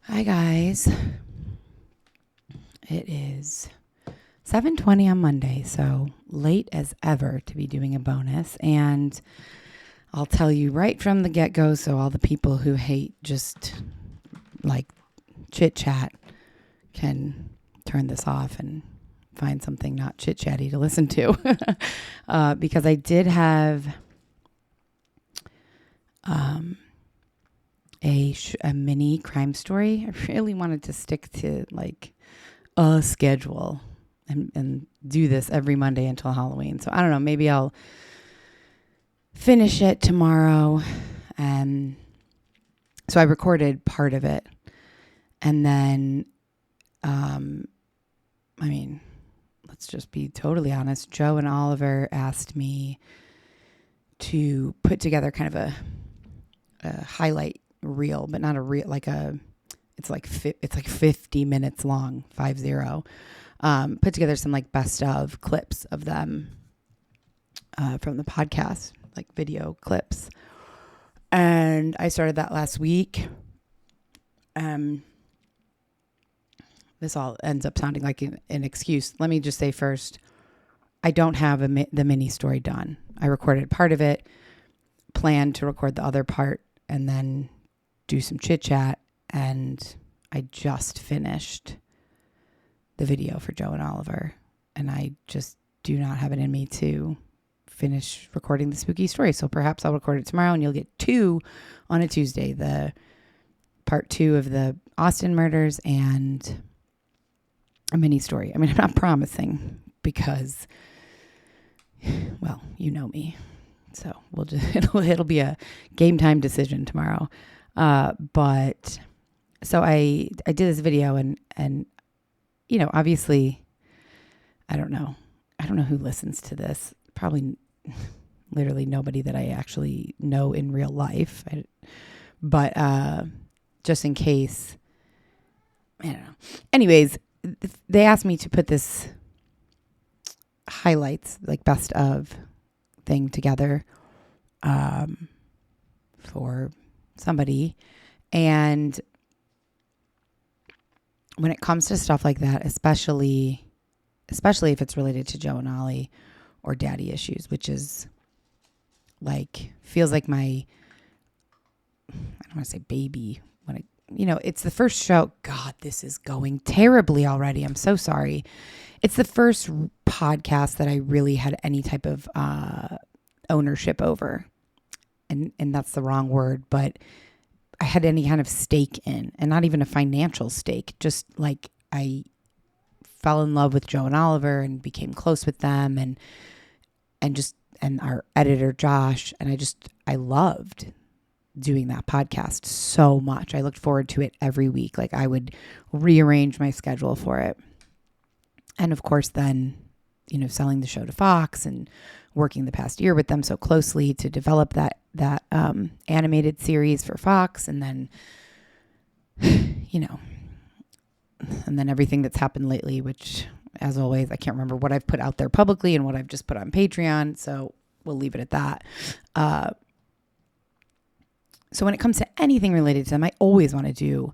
Hi guys. It is 7:20 on Monday, so late as ever to be doing a bonus. And I'll tell you right from the get-go, so all the people who hate just like chit-chat can turn this off and find something not chit-chatty to listen to. Because I did have a mini crime story. I really wanted to stick to like a schedule and do this every Monday until Halloween. So I don't know, maybe I'll finish it tomorrow. And so I recorded part of it. And then, let's just be totally honest. Joe and Oliver asked me to put together kind of a highlight reel, but not a reel, it's like 50 minutes long, 50. Put together some like best of clips of them from the podcast, like video clips. And I started that last week. This all ends up sounding like an excuse. Let me just say first, I don't have the mini story done. I recorded part of it, planned to record the other part, and then do some chit chat. And I just finished the video for Joe and Oliver. And I just do not have it in me to finish recording the spooky story. So perhaps I'll record it tomorrow and you'll get 2 on a Tuesday. The part 2 of the Austin murders and a mini story. I mean, I'm not promising because, well, you know me. So we'll just, it'll be a game time decision tomorrow. But so I did this video and, you know, obviously I don't know who listens to this. Probably literally nobody that I actually know in real life. But just in case, I don't know. Anyways, they asked me to put this highlights, like best of thing together for somebody. And when it comes to stuff like that, especially if it's related to Joe and Ollie or daddy issues, which is like, feels like my, I don't want to say baby, when it's the first show. God, this is going terribly already. I'm so sorry. It's the first podcast that I really had any type of ownership over. And that's the wrong word, but I had any kind of stake in, and not even a financial stake. Just like I fell in love with Joe and Oliver and became close with them and our editor, Josh. And I loved doing that podcast so much. I looked forward to it every week. Like I would rearrange my schedule for it. And of course, then, selling the show to Fox and working the past year with them so closely to develop that animated series for Fox. And then, and then everything that's happened lately, which as always, I can't remember what I've put out there publicly and what I've just put on Patreon. So we'll leave it at that. So when it comes to anything related to them, I always want to do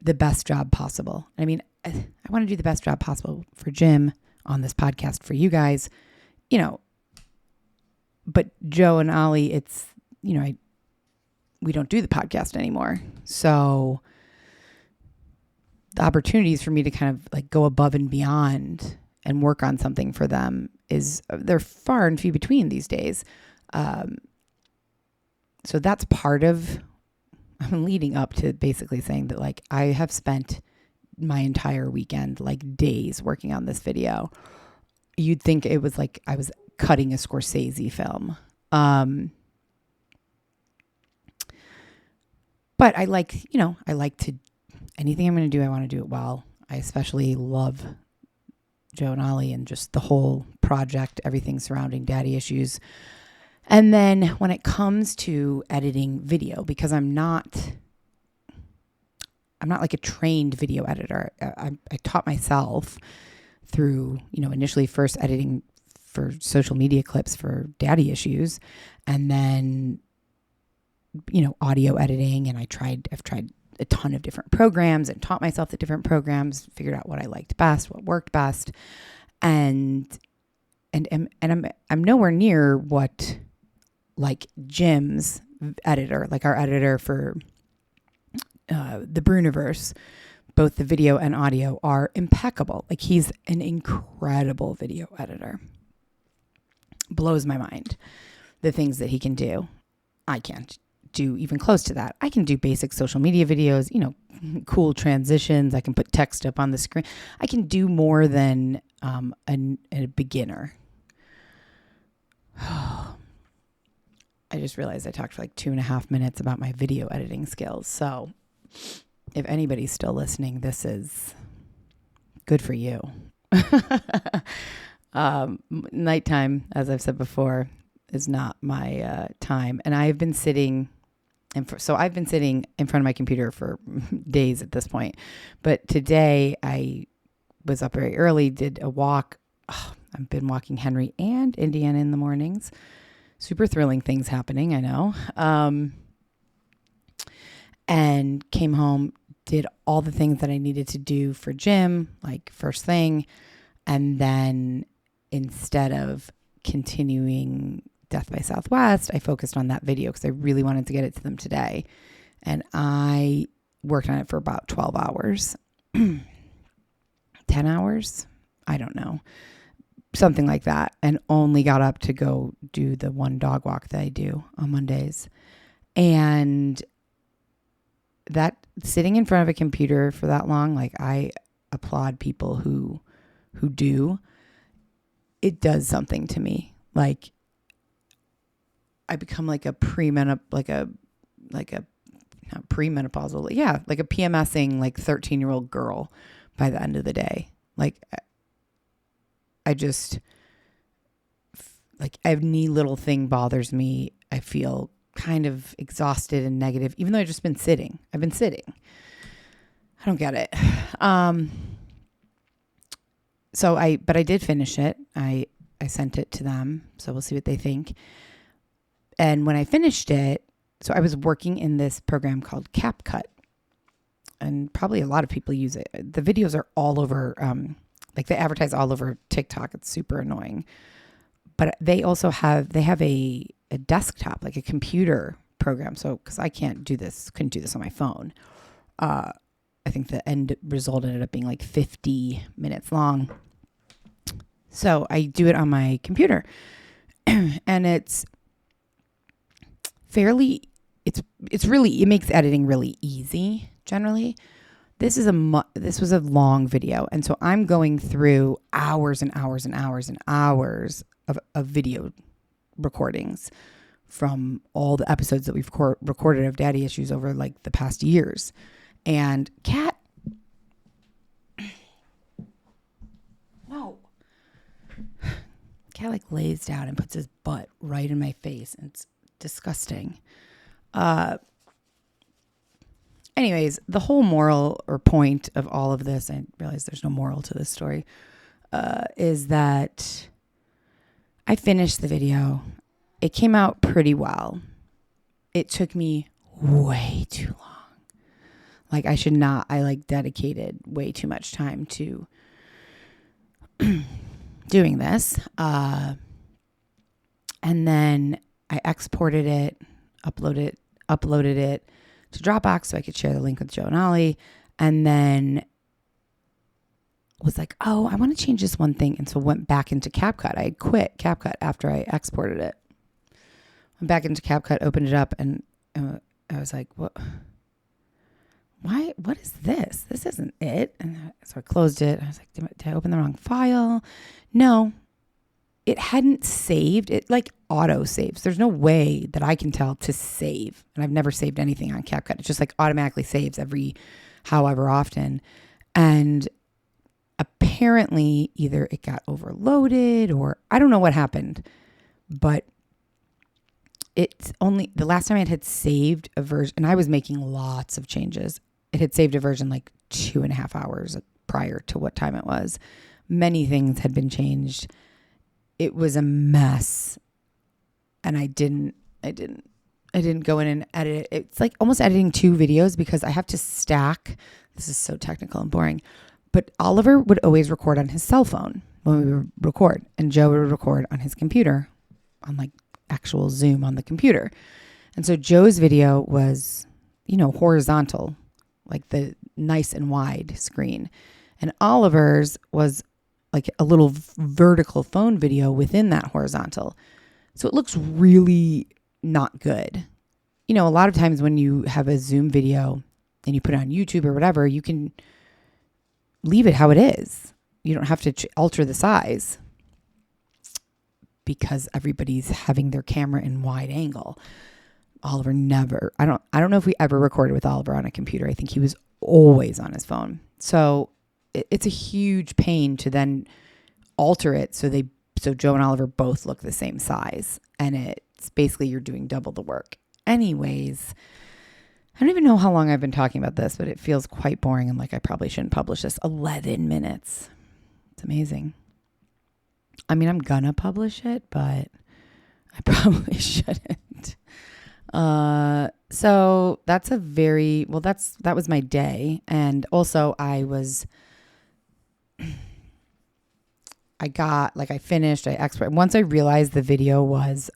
the best job possible. I mean, I want to do the best job possible for Jim on this podcast, for you guys, but Joe and Ollie, it's, we don't do the podcast anymore. So the opportunities for me to kind of like go above and beyond and work on something for them they're far and few between these days. So that's part of, I'm leading up to basically saying that like I have spent my entire weekend, like days working on this video. You'd think it was like I was cutting a Scorsese film. But I like to, anything I'm going to do, I want to do it well. I especially love Joe and Ollie and just the whole project, everything surrounding daddy issues. And then when it comes to editing video, because I'm not like a trained video editor. I taught myself through, initially first editing for social media clips for daddy issues, and then, audio editing. And I've tried a ton of different programs and taught myself the different programs, figured out what I liked best, what worked best. And I'm nowhere near what like Jim's editor, like our editor for the Bruniverse, both the video and audio are impeccable. Like he's an incredible video editor. Blows my mind. The things that he can do. I can't do even close to that. I can do basic social media videos, cool transitions. I can put text up on the screen. I can do more than a beginner. I just realized I talked for like 2.5 minutes about my video editing skills. So if anybody's still listening, this is good for you. Nighttime, as I've said before, is not my time. And I've been sitting, I've been sitting in front of my computer for days at this point. But today I was up very early, did a walk. I've been walking Henry and Indiana in the mornings. Super thrilling things happening, I know. And came home, did all the things that I needed to do for gym, like first thing. And then instead of continuing Death by Southwest, I focused on that video because I really wanted to get it to them today. And I worked on it for about 12 hours, 10 hours. I don't know. Something like that. And only got up to go do the one dog walk that I do on Mondays. And that sitting in front of a computer for that long, like I applaud people who do. It does something to me. Like I become like a not premenopausal, like a PMSing like 13-year-old girl by the end of the day. Like I just like any little thing bothers me. I feel kind of exhausted and negative, even though I've just been sitting. I've been sitting. I don't get it. But I did finish it. I sent it to them. So we'll see what they think. And when I finished it, so I was working in this program called CapCut, and probably a lot of people use it. The videos are all over, like they advertise all over TikTok. It's super annoying. But they also have a desktop, like a computer program. So, because I couldn't do this on my phone. I think the end result ended up being like 50 minutes long. So I do it on my computer, and it makes editing really easy generally. This was a long video. And so I'm going through hours and hours and hours and hours of video recordings from all the episodes that we've recorded of Daddy Issues over like the past years. And Cat, like lays down and puts his butt right in my face. And it's disgusting. Anyways, the whole moral or point of all of this, I realize there's no moral to this story, is that I finished the video. It came out pretty well. It took me way too long. Like I dedicated way too much time to doing this. And then I exported it, uploaded it to Dropbox so I could share the link with Joe and Ollie. And then was like, oh, I want to change this one thing. And so went back into CapCut. I had quit CapCut after I exported it. Went back into CapCut, opened it up, and I was like, what? Why? What is this? This isn't it. And so I closed it. I was like, did I open the wrong file? No, it hadn't saved. It like auto saves. There's no way that I can tell to save. And I've never saved anything on CapCut. It just like automatically saves every however often. And apparently either it got overloaded or I don't know what happened, but it's only the last time it had saved a version, and I was making lots of changes. It had saved a version like 2.5 hours prior to what time it was. Many things had been changed. It was a mess. And I didn't I didn't go in and edit it. It's like almost editing 2 videos because I have to stack. This is so technical and boring. But Oliver would always record on his cell phone when we would record. And Joe would record on his computer, on like actual Zoom on the computer. And so Joe's video was, horizontal, like the nice and wide screen. And Oliver's was like a little vertical phone video within that horizontal. So it looks really not good. A lot of times when you have a Zoom video and you put it on YouTube or whatever, you can leave it how it is. You don't have to alter the size because everybody's having their camera in wide angle. Oliver never, I don't know if we ever recorded with Oliver on a computer. I think he was always on his phone. So it's a huge pain to then alter it so Joe and Oliver both look the same size. And it's basically you're doing double the work. Anyways, I don't even know how long I've been talking about this, but it feels quite boring and like I probably shouldn't publish this. 11 minutes. It's amazing. I mean, I'm gonna publish it, but I probably shouldn't. So that's that was my day. And also I finished, I exported. Once I realized the video was,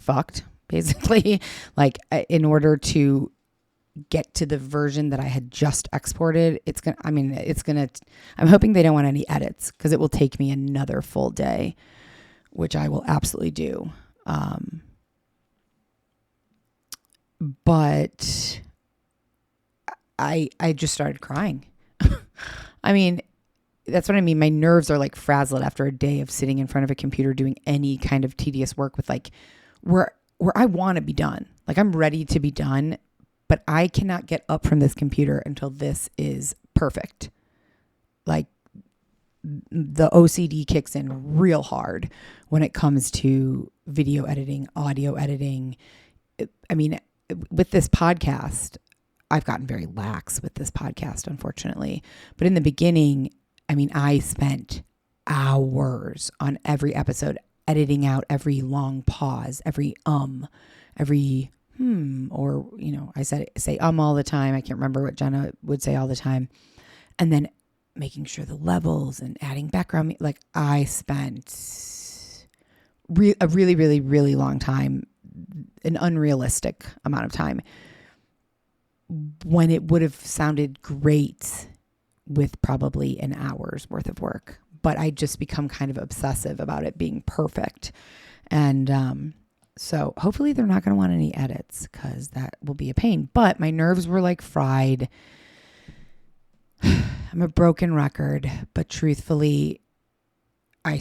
fucked, basically, in order to get to the version that I had just exported, I'm hoping they don't want any edits because it will take me another full day, which I will absolutely do. But I just started crying. I mean, that's what I mean. My nerves are like frazzled after a day of sitting in front of a computer doing any kind of tedious work with where I want to be done. Like I'm ready to be done, but I cannot get up from this computer until this is perfect. Like the OCD kicks in real hard when it comes to video editing, audio editing. I mean, with this podcast, I've gotten very lax with this podcast, unfortunately. But in the beginning, I mean, I spent hours on every episode editing out every long pause, every or, I say all the time. I can't remember what Jenna would say all the time. And then making sure the levels and adding background. Like I spent a really, really, really long time, an unrealistic amount of time, when it would have sounded great with probably an hour's worth of work. But I just become kind of obsessive about it being perfect. And so hopefully they're not going to want any edits because that will be a pain. But my nerves were like fried. I'm a broken record, but truthfully, I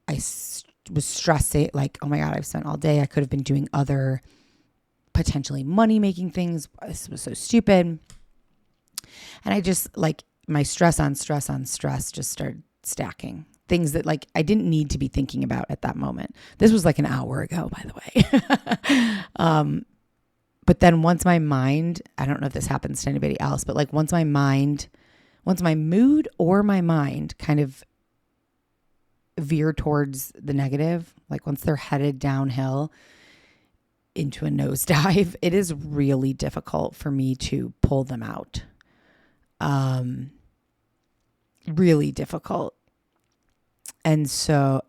was stressing, like, oh my God, I've spent all day. I could have been doing other potentially money-making things. This was so stupid. And I just, my stress on stress on stress just started stacking. Things that, I didn't need to be thinking about at that moment. This was an hour ago, by the way. But then once my mind, I don't know if this happens to anybody else, but once my mood or my mind kind of veer towards the negative, once they're headed downhill into a nosedive, it is really difficult for me to pull them out. Really difficult. And so,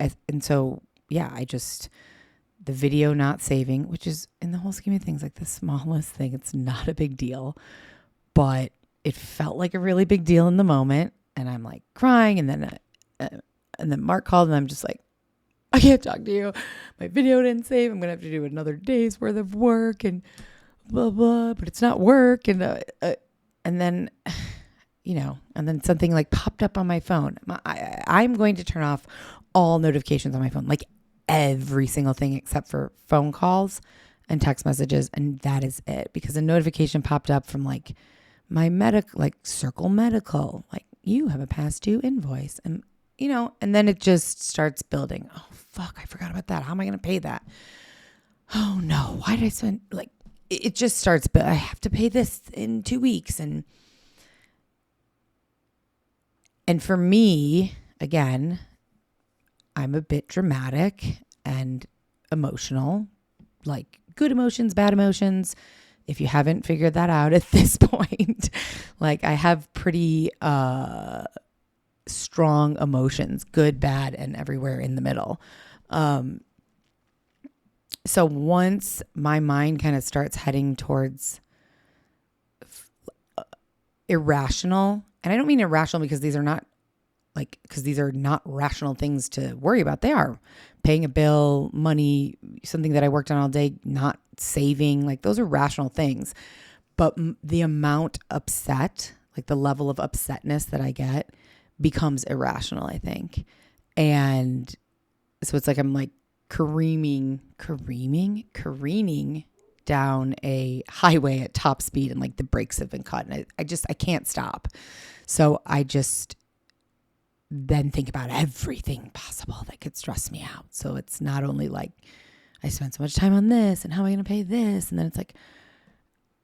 yeah, the video not saving, which is in the whole scheme of things, the smallest thing, it's not a big deal, but it felt like a really big deal in the moment. And I'm crying. And then Mark called and I'm just I can't talk to you. My video didn't save. I'm going to have to do another day's worth of work and blah, blah, but it's not work. And then, and then something popped up on my phone. I'm going to turn off all notifications on my phone, every single thing except for phone calls and text messages. And that is it, because a notification popped up from my Circle Medical, you have a past due invoice. And, and then it just starts building. Oh, fuck, I forgot about that. How am I going to pay that? Oh no, why did I spend it just starts, but I have to pay this in 2 weeks. And for me, again, I'm a bit dramatic and emotional like good emotions, bad emotions. If you haven't figured that out at this point, like I have pretty strong emotions, good, bad, and everywhere in the middle. So once my mind kind of starts heading towards irrational, and I don't mean irrational because these are not rational things to worry about. They are paying a bill, money, something that I worked on all day, not saving, like those are rational things. But the amount upset, like the level of upsetness that I get becomes irrational, I think. And so it's like I'm like careening down a highway at top speed and like the brakes have been cut and I can't stop. So I just then think about everything possible that could stress me out. So it's not only like I spent so much time on this and how am I going to pay this? And then it's like,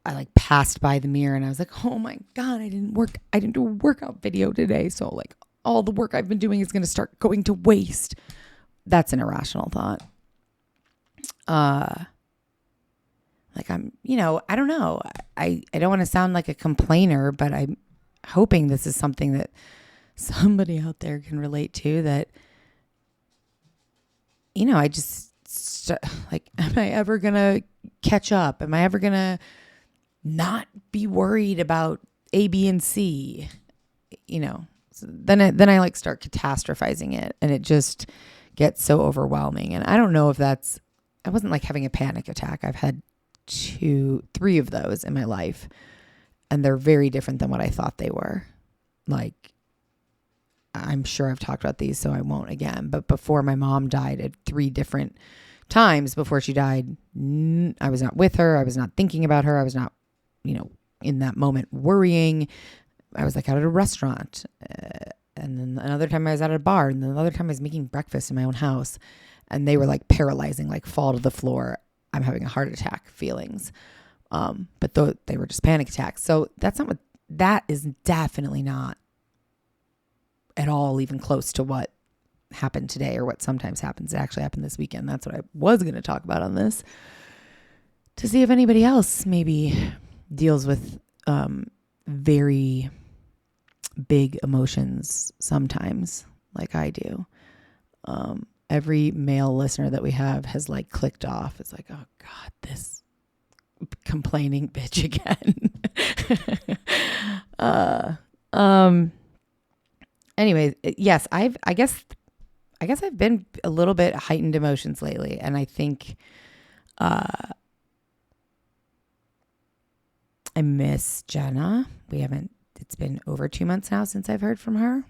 I like passed by the mirror and I was like, oh my God, I didn't do a workout video today. So like all the work I've been doing is going to start going to waste. That's an irrational thought. Like I'm, I don't know. I don't want to sound like a complainer, but I'm hoping this is something that somebody out there can relate to, that, I just like, am I ever going to catch up? Am I ever going to not be worried about A, B, and C? So then I like start catastrophizing it and it just gets so overwhelming. And I don't know if I wasn't like having a panic attack. I've had 3 of those in my life and they're very different than what I thought they were. Like, I'm sure I've talked about these, so I won't again. But before my mom died at 3 different times before she died, I was not with her. I was not thinking about her. I was not, in that moment worrying. I was like out at a restaurant. And then another time I was at a bar. And then another time I was making breakfast in my own house. And they were like paralyzing, like fall to the floor. I'm having a heart attack feelings. But they were just panic attacks. So that is definitely not at all even close to what happened today or what sometimes happens. It actually happened this weekend. That's what I was going to talk about on this, to see if anybody else maybe deals with very big emotions sometimes like I do. Every male listener that we have has like clicked off. It's like, oh God, this complaining bitch again. Anyways, yes, I guess I've been a little bit heightened emotions lately. And I think, I miss Jenna. It's been over 2 months now since I've heard from her.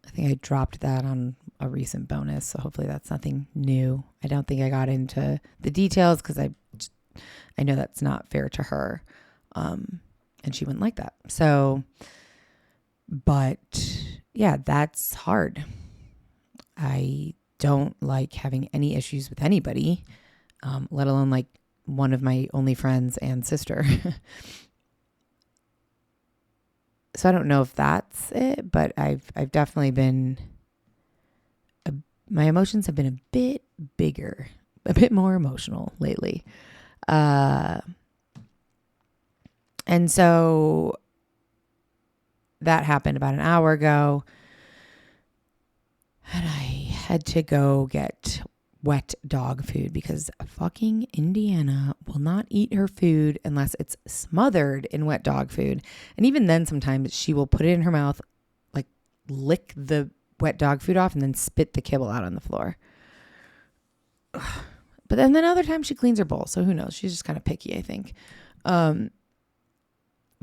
I think I dropped that on a recent bonus. So hopefully that's nothing new. I don't think I got into the details because I know that's not fair to her. And she wouldn't like that. So, but yeah, that's hard. I don't like having any issues with anybody, let alone like one of my only friends and sister. So I don't know if that's it, but I've definitely been, my emotions have been a bit bigger, a bit more emotional lately. And so that happened about an hour ago. And I had to go get wet dog food because fucking Indiana will not eat her food unless it's smothered in wet dog food. And even then, sometimes she will put it in her mouth, like lick the wet dog food off and then spit the kibble out on the floor. But then other times she cleans her bowl. So who knows? She's just kind of picky, I think. But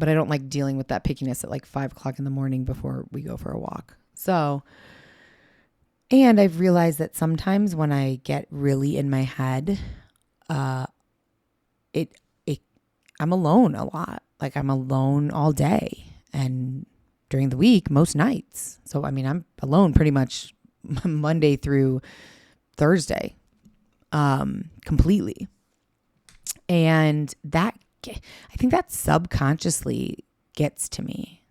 I don't like dealing with that pickiness at like 5 o'clock in the morning before we go for a walk. So, and I've realized that sometimes when I get really in my head, I'm alone a lot. Like I'm alone all day and during the week, most nights. So, I mean, I'm alone pretty much Monday through Thursday, completely. And I think that subconsciously gets to me.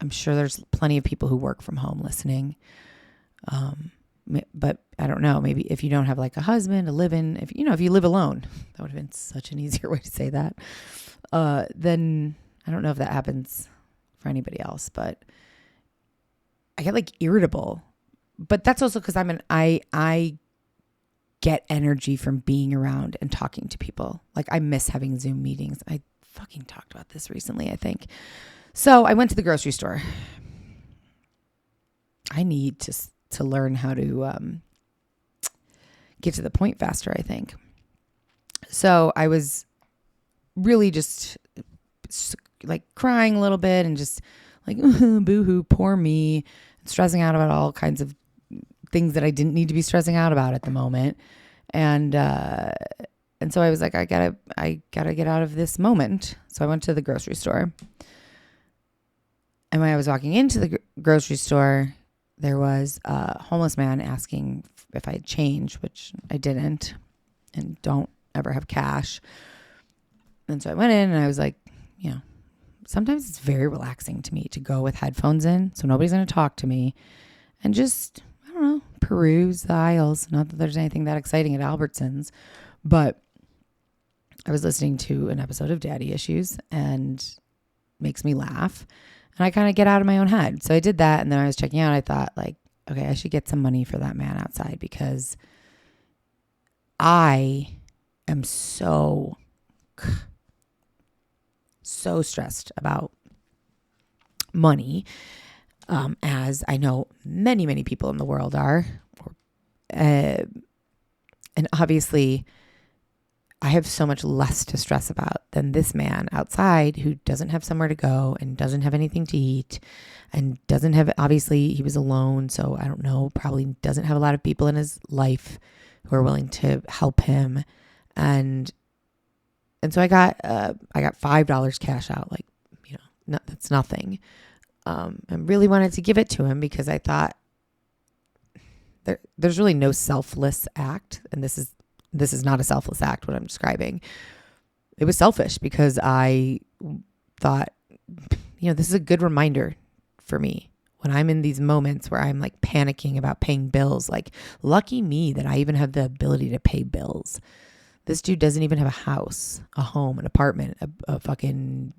I'm sure there's plenty of people who work from home listening. but I don't know, maybe if you don't have like a husband, a live-in, if you live alone, that would have been such an easier way to say that. Then I don't know if that happens for anybody else, but I get like irritable. But that's also because I get energy from being around and talking to people. Like I miss having Zoom meetings. I fucking talked about this recently, I think. So I went to the grocery store. I need to learn how to get to the point faster, I think. So I was really just like crying a little bit and just like, boo-hoo, poor me, stressing out about all kinds of things that I didn't need to be stressing out about at the moment. And so I was like, I gotta get out of this moment. So I went to the grocery store. And when I was walking into the grocery store, there was a homeless man asking if I had change, which I didn't and don't ever have cash. And so I went in and I was like, sometimes it's very relaxing to me to go with headphones in, so nobody's going to talk to me, and just, I don't know, peruse the aisles. Not that there's anything that exciting at Albertsons, but I was listening to an episode of Daddy Issues and it makes me laugh. And I kind of get out of my own head. So I did that. And then I was checking out. I thought like, okay, I should get some money for that man outside because I am so stressed about money, as I know many, many people in the world are. And obviously, I have so much less to stress about than this man outside who doesn't have somewhere to go and doesn't have anything to eat and doesn't have, obviously, he was alone. So I don't know, probably doesn't have a lot of people in his life who are willing to help him. And so I got $5 cash out, like, that's nothing. I really wanted to give it to him because I thought there's really no selfless act. And this is not a selfless act, what I'm describing. It was selfish because I thought, this is a good reminder for me when I'm in these moments where I'm like panicking about paying bills. Like, lucky me that I even have the ability to pay bills. This dude doesn't even have a house, a home, an apartment, a fucking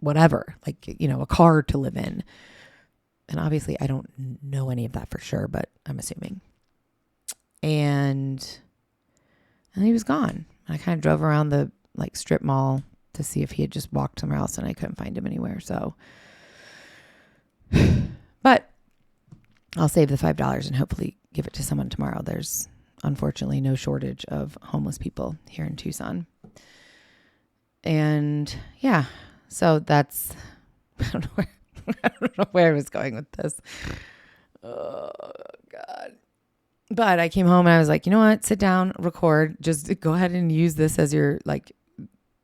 whatever, like, a car to live in. And obviously I don't know any of that for sure, but I'm assuming. And he was gone. I kind of drove around the like strip mall to see if he had just walked somewhere else, and I couldn't find him anywhere. So, but I'll save the $5 and hopefully give it to someone tomorrow. There's unfortunately no shortage of homeless people here in Tucson. And yeah, so that's, I don't know where I was going with this. Oh God. But I came home and I was like, you know what? Sit down, record. Just go ahead and use this as your like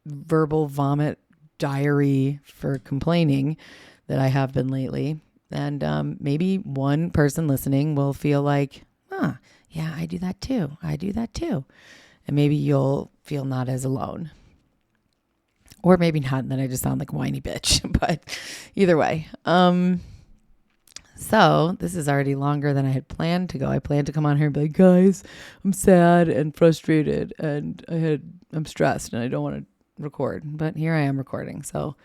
verbal vomit diary for complaining that I have been lately. And maybe one person listening will feel like, yeah, I do that too. And maybe you'll feel not as alone. Or maybe not, and then I just sound like a whiny bitch. But either way. So this is already longer than I had planned to go. I planned to come on here and be like, guys, I'm sad and frustrated and I'm stressed and I don't want to record. But here I am recording. So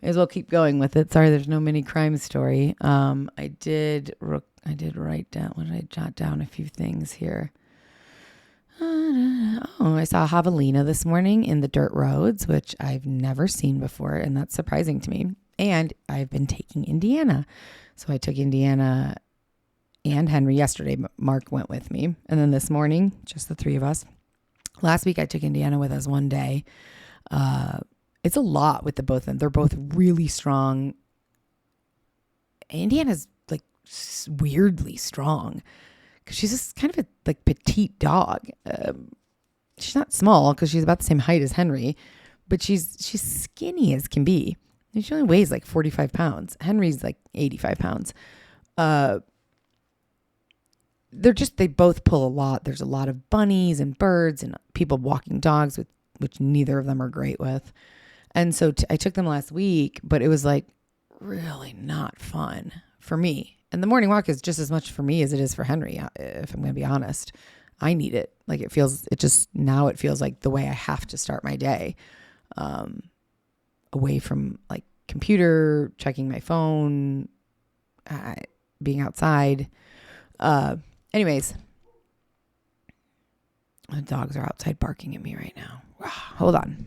may as well keep going with it. Sorry, there's no mini crime story. I did write down, what did I jot down? A few things here. I saw javelina this morning in the dirt roads, which I've never seen before. And that's surprising to me. And I've been taking Indiana. So I took Indiana and Henry yesterday. Mark went with me. And then this morning, just the three of us. Last week, I took Indiana with us one day. It's a lot with the both of them. They're both really strong. Indiana's like weirdly strong because she's just kind of a like petite dog. She's not small because she's about the same height as Henry, but she's skinny as can be. And she only weighs like 45 pounds. Henry's like 85 pounds. They both pull a lot. There's a lot of bunnies and birds and people walking dogs, which neither of them are great with. And so I took them last week, but it was like really not fun for me. And the morning walk is just as much for me as it is for Henry, if I'm going to be honest. I need it. Like it feels like the way I have to start my day, away from like computer, checking my phone, being outside. Anyways, the dogs are outside barking at me right now. Hold on.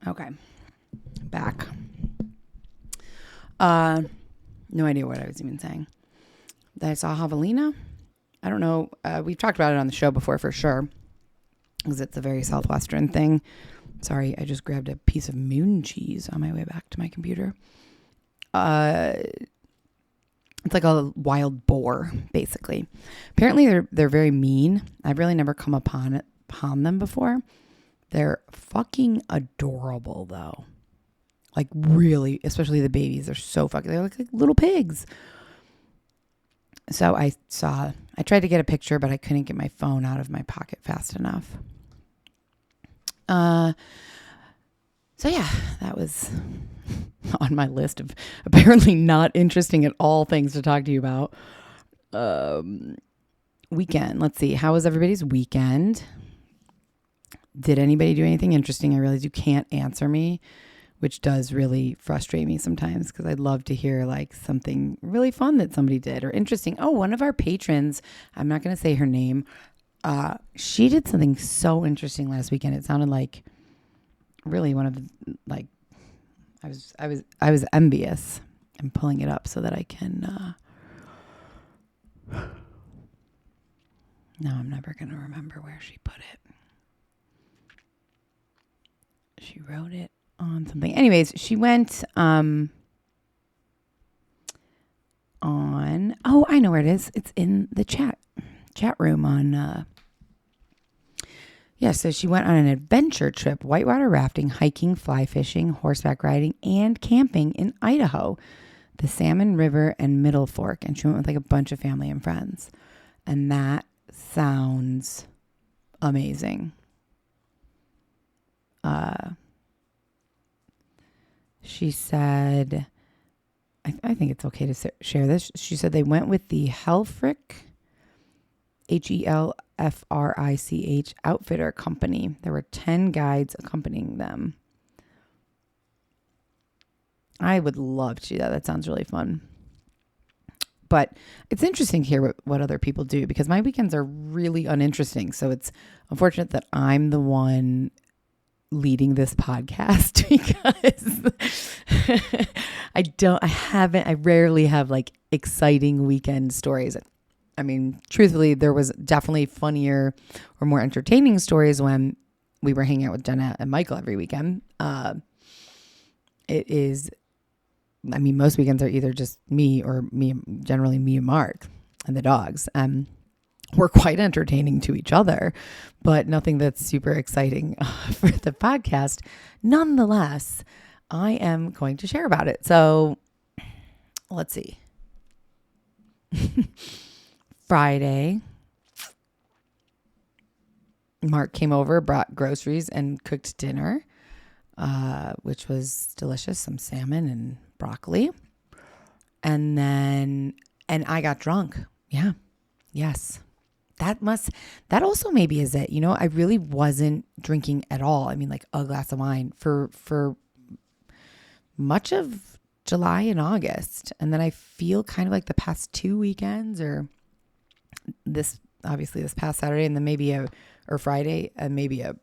Okay. Back. No idea what I was even saying. That I saw javelina. I don't know. We've talked about it on the show before for sure, because it's a very Southwestern thing. Sorry, I just grabbed a piece of moon cheese on my way back to my computer. It's like a wild boar, basically. Apparently, they're very mean. I've really never come upon them before. They're fucking adorable, though. Like really, especially the babies. They're like little pigs. So I tried to get a picture, but I couldn't get my phone out of my pocket fast enough. So yeah, that was on my list of apparently not interesting at all things to talk to you about. Weekend. Let's see. How was everybody's weekend? Did anybody do anything interesting? I realize you can't answer me, which does really frustrate me sometimes, because I'd love to hear like something really fun that somebody did or interesting. Oh, one of our patrons, I'm not going to say her name. She did something so interesting last weekend. It sounded like really one of the, like, I was envious. I'm pulling it up so that I can, no, I'm never going to remember where she put it. She wrote it on something. Anyways, she went on, oh, I know where it is. It's in the chat room on, so she went on an adventure trip, whitewater rafting, hiking, fly fishing, horseback riding, and camping in Idaho, the Salmon River and Middle Fork. And she went with like a bunch of family and friends. And that sounds amazing. She said, I think it's okay to share this. She said they went with the Helfrich, Helfrich outfitter company. There were 10 guides accompanying them. I would love to do that. That sounds really fun. But it's interesting to hear what other people do, because my weekends are really uninteresting. So it's unfortunate that I'm the one leading this podcast, because I rarely have like exciting weekend stories. I mean, truthfully, there was definitely funnier or more entertaining stories when we were hanging out with Jenna and Michael every weekend. Most weekends are either just generally me and Mark and the dogs. We're quite entertaining to each other, but nothing that's super exciting for the podcast. Nonetheless, I am going to share about it. So let's see. Friday, Mark came over, brought groceries, and cooked dinner, which was delicious. Some salmon and broccoli. And I got drunk. Yeah. Yes. That also maybe is it. I really wasn't drinking at all. I mean, like a glass of wine for much of July and August. And then I feel kind of like the past 2 weekends, or this past Saturday, and then or Friday, and maybe a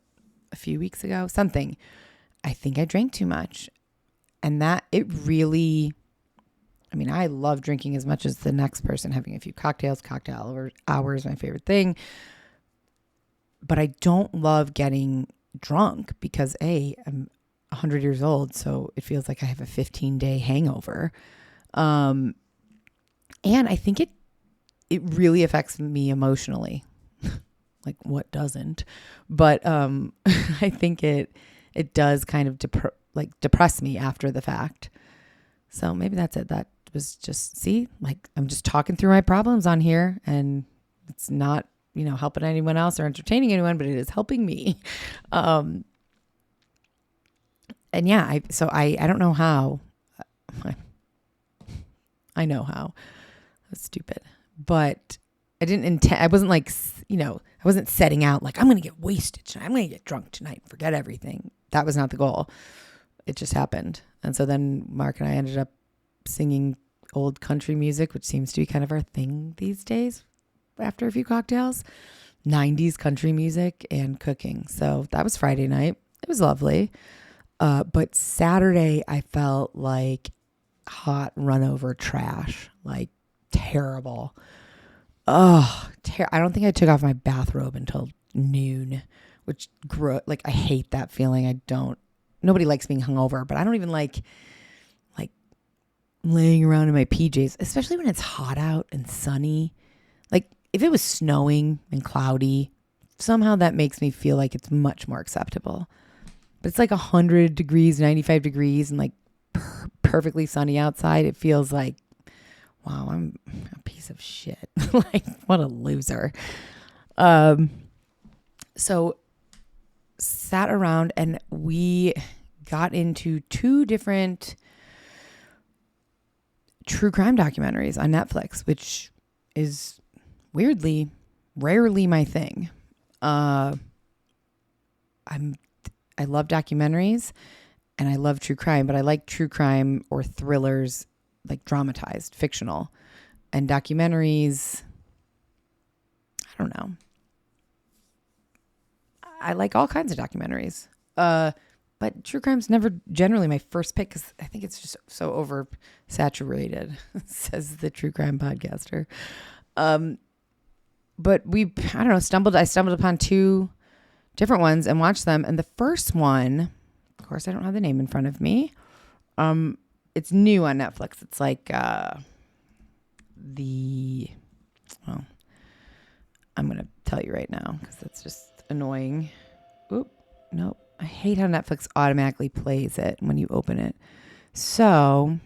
few weeks ago, something. I think I drank too much. And that it really, I love drinking as much as the next person, having a few cocktail hours, my favorite thing. But I don't love getting drunk because I'm 100 years old. So it feels like I have a 15-day hangover. And I think it really affects me emotionally. Like what doesn't? But I think it does kind of depress me after the fact. So maybe that's it. That was just, I'm just talking through my problems on here, and it's not, helping anyone else or entertaining anyone, but it is helping me. And yeah, I don't know how. I know how. That's stupid. But I didn't intend, I wasn't like, I wasn't setting out like, I'm going to get wasted tonight. I'm going to get drunk tonight and forget everything. That was not the goal. It just happened. And so then Mark and I ended up singing old country music, which seems to be kind of our thing these days after a few cocktails. 90s country music and cooking. So that was Friday night. It was lovely. But Saturday, I felt like hot run over trash, like terrible. Oh, I don't think I took off my bathrobe until noon, which like I hate that feeling. Nobody likes being hungover, but I don't even like laying around in my PJs, especially when it's hot out and sunny. Like if it was snowing and cloudy, somehow that makes me feel like it's much more acceptable. But it's like 100 degrees, 95 degrees and like perfectly sunny outside. It feels like, wow, I'm a piece of shit. Like what a loser. So sat around and we got into 2 different true crime documentaries on Netflix, which is weirdly, rarely my thing. I love documentaries and I love true crime, but I like true crime or thrillers, like dramatized, fictional, and documentaries. I don't know. I like all kinds of documentaries. But true crime's never generally my first pick because I think it's just so oversaturated, says the true crime podcaster. But I stumbled upon 2 different ones and watched them. And the first one, of course, I don't have the name in front of me. It's new on Netflix. It's like I'm going to tell you right now because that's just annoying. Oop, nope. I hate how Netflix automatically plays it when you open it. So,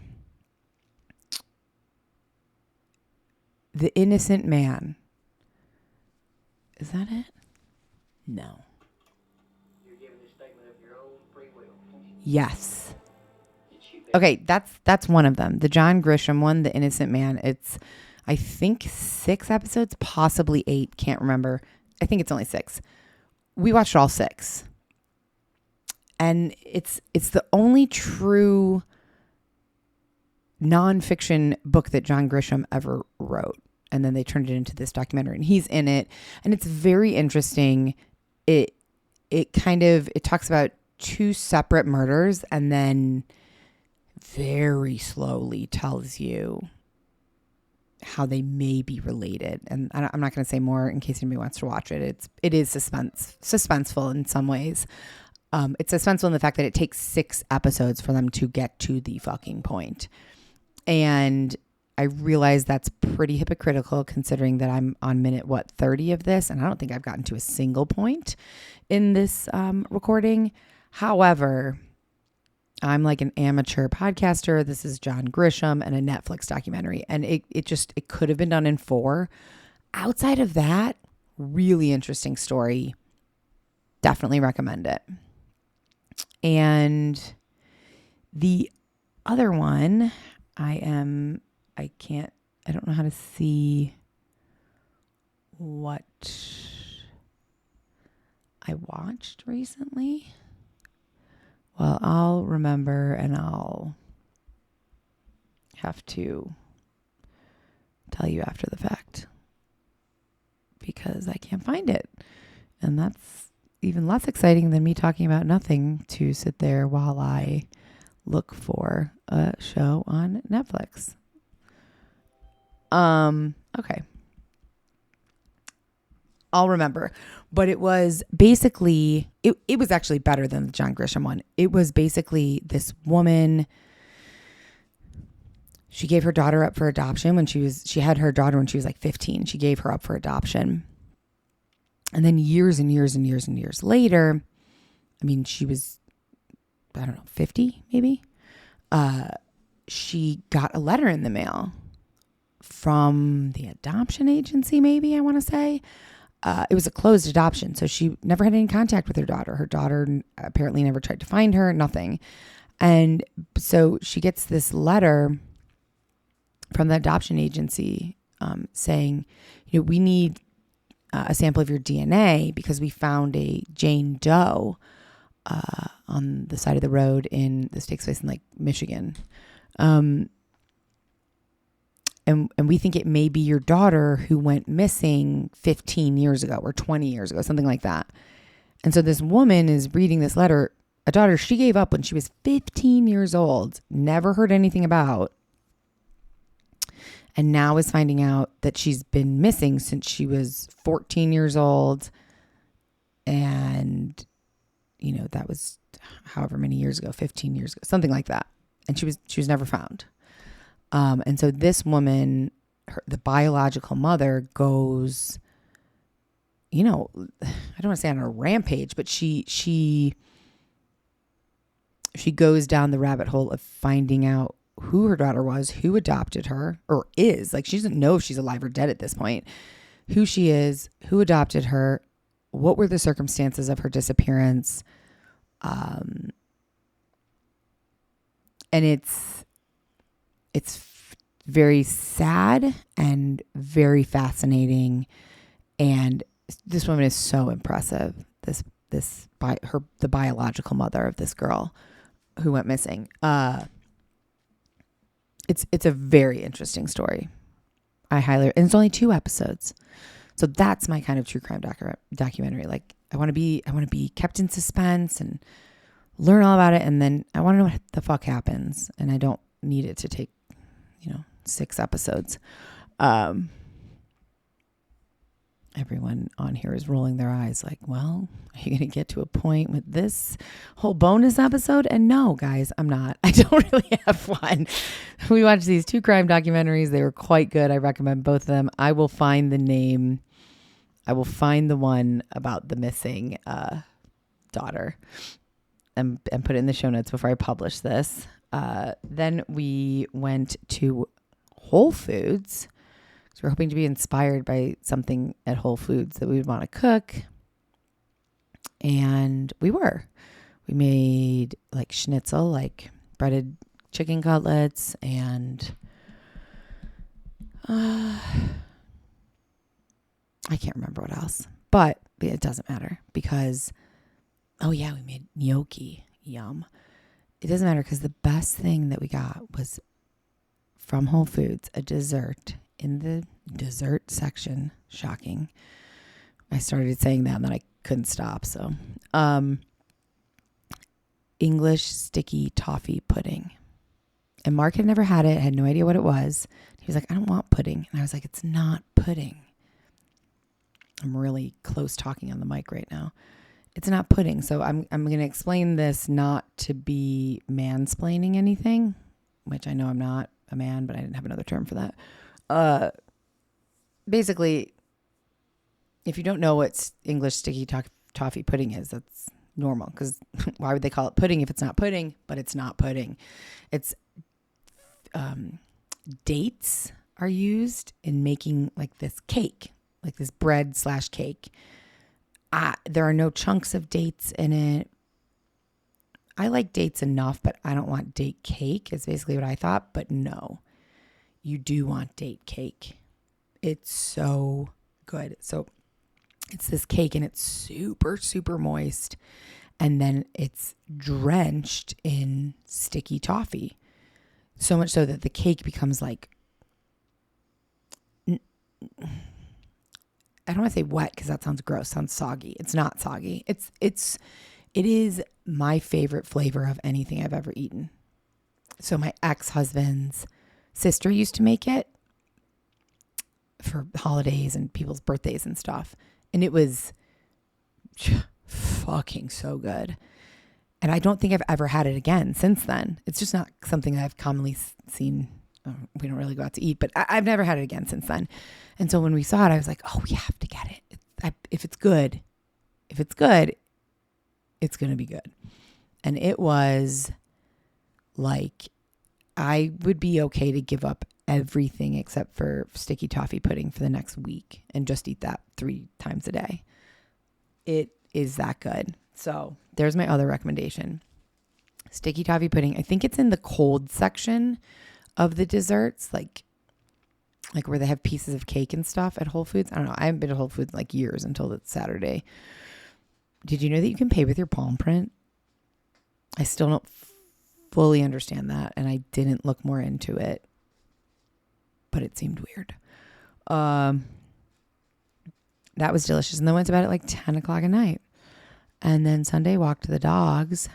The Innocent Man. Is that it? No. You're giving a statement of your own free will. Yes. Okay, that's one of them. The John Grisham one, The Innocent Man. It's, I think 6 episodes, possibly 8. Can't remember. I think it's only 6. We watched all 6. And it's the only true nonfiction book that John Grisham ever wrote. And then they turned it into this documentary and he's in it. And it's very interesting. It talks about 2 separate murders and then very slowly tells you how they may be related. And I'm not going to say more in case anybody wants to watch it. It is suspenseful in some ways. It's suspenseful in the fact that it takes 6 episodes for them to get to the fucking point. And I realize that's pretty hypocritical considering that I'm on minute, 30 of this. And I don't think I've gotten to a single point in this recording. However, I'm like an amateur podcaster. This is John Grisham and a Netflix documentary. And it could have been done in 4. Outside of that, really interesting story. Definitely recommend it. And the other one, I don't know how to see what I watched recently. Well, I'll remember and I'll have to tell you after the fact because I can't find it. And that's even less exciting than me talking about nothing to sit there while I look for a show on Netflix. Okay. I'll remember. But it was basically, it was actually better than the John Grisham one. It was basically this woman, she gave her daughter up for adoption when she had her daughter when she was like 15. She gave her up for adoption. And then years and years and years and years later, I mean, she was, 50 maybe. She got a letter in the mail from the adoption agency, maybe I want to say. It was a closed adoption, so she never had any contact with her daughter. Her daughter apparently never tried to find her, nothing. And so she gets this letter from the adoption agency saying, we need a sample of your DNA because we found a Jane Doe on the side of the road this takes place in like Michigan. And we think it may be your daughter who went missing 15 years ago or 20 years ago, something like that. And so this woman is reading this letter, a daughter she gave up when she was 15 years old, never heard anything about, and now is finding out that she's been missing since she was 14 years old. And, that was however many years ago, 15 years ago, something like that. And she was never found. And so this woman, the biological mother, goes, I don't want to say on a rampage, but she goes down the rabbit hole of finding out who her daughter was, who adopted her, or is. Like, she doesn't know if she's alive or dead at this point. Who she is, who adopted her, what were the circumstances of her disappearance. And it's very sad and very fascinating. And this woman is so impressive. The biological mother of this girl who went missing. It's a very interesting story. And it's only 2 episodes. So that's my kind of true crime documentary. Like, I want to be kept in suspense and learn all about it. And then I want to know what the fuck happens. And I don't need it to take, 6 episodes. Everyone on here is rolling their eyes like, well, are you going to get to a point with this whole bonus episode? And no, guys, I'm not. I don't really have one. We watched these 2 crime documentaries. They were quite good. I recommend both of them. I will find the name. I will find the one about the missing daughter and put it in the show notes before I publish this. Then we went to Whole Foods. So we're hoping to be inspired by something at Whole Foods that we would want to cook. And we were. We made like schnitzel, like breaded chicken cutlets, and I can't remember what else. But it doesn't matter because, we made gnocchi. Yum. It doesn't matter because the best thing that we got was from Whole Foods, a dessert in the dessert section. Shocking. I started saying that and then I couldn't stop. So, English sticky toffee pudding. And Mark had never had it, had no idea what it was. He was like, I don't want pudding. And I was like, it's not pudding. I'm really close talking on the mic right now. It's not pudding. So I'm going to explain this not to be mansplaining anything, which I know I'm not a man, but I didn't have another term for that. Basically, if you don't know what English sticky toffee pudding is, that's normal. Because why would they call it pudding if it's not pudding? But it's not pudding. It's dates are used in making like this cake, like this bread/cake. There are no chunks of dates in it. I like dates enough, but I don't want date cake is basically what I thought. But no, you do want date cake. It's so good. So it's this cake and it's super, super moist. And then it's drenched in sticky toffee. So much so that the cake becomes like, I don't want to say wet because that sounds gross. Sounds soggy. It's not soggy. It is my favorite flavor of anything I've ever eaten. So my ex-husband's sister used to make it for holidays and people's birthdays and stuff. And it was fucking so good. And I don't think I've ever had it again since then. It's just not something that I've commonly seen. We don't really go out to eat, but I've never had it again since then. And so when we saw it, I was like, oh, we have to get it. If it's good, it's going to be good. And it was like, I would be okay to give up everything except for sticky toffee pudding for the next week and just eat that 3 times a day. It is that good. So there's my other recommendation. Sticky toffee pudding. I think it's in the cold section of the desserts. Like like where they have pieces of cake and stuff at Whole Foods. I don't know. I haven't been to Whole Foods like years until it's Saturday. Did you know that you can pay with your palm print? I still don't fully understand that, and I didn't look more into it, but it seemed weird. That was delicious. And then went to bed at like 10 o'clock at night. And then Sunday walked the dogs,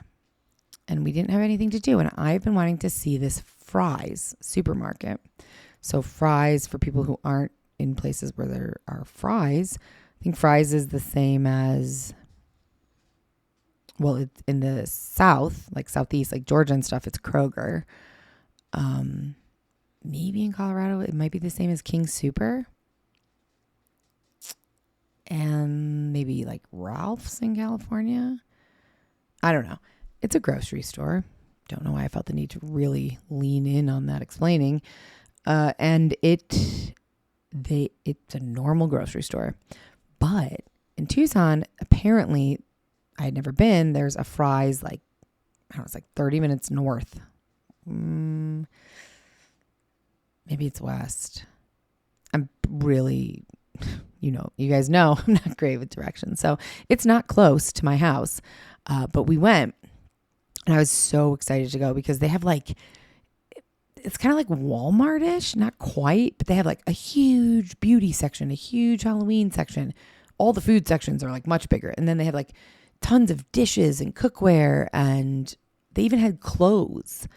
and we didn't have anything to do. And I've been wanting to see this Fry's supermarket. So Fry's, for people who aren't in places where there are Fry's, I think Fry's is the same as, well, it's in the South, like Southeast, like Georgia and stuff, it's Kroger. Maybe in Colorado, it might be the same as King Super. And maybe like Ralph's in California. I don't know. It's a grocery store. Don't know why I felt the need to really lean in on that explaining. And it's a normal grocery store. But in Tucson, apparently, I had never been. There's a Fry's like, I don't know, it's like 30 minutes north. Maybe it's west. I'm really, you guys know I'm not great with directions. So it's not close to my house. But we went, and I was so excited to go because they have like, it's kind of like Walmart-ish, not quite, but they have like a huge beauty section, a huge Halloween section. All the food sections are like much bigger. And then they have like tons of dishes and cookware, and they even had clothes.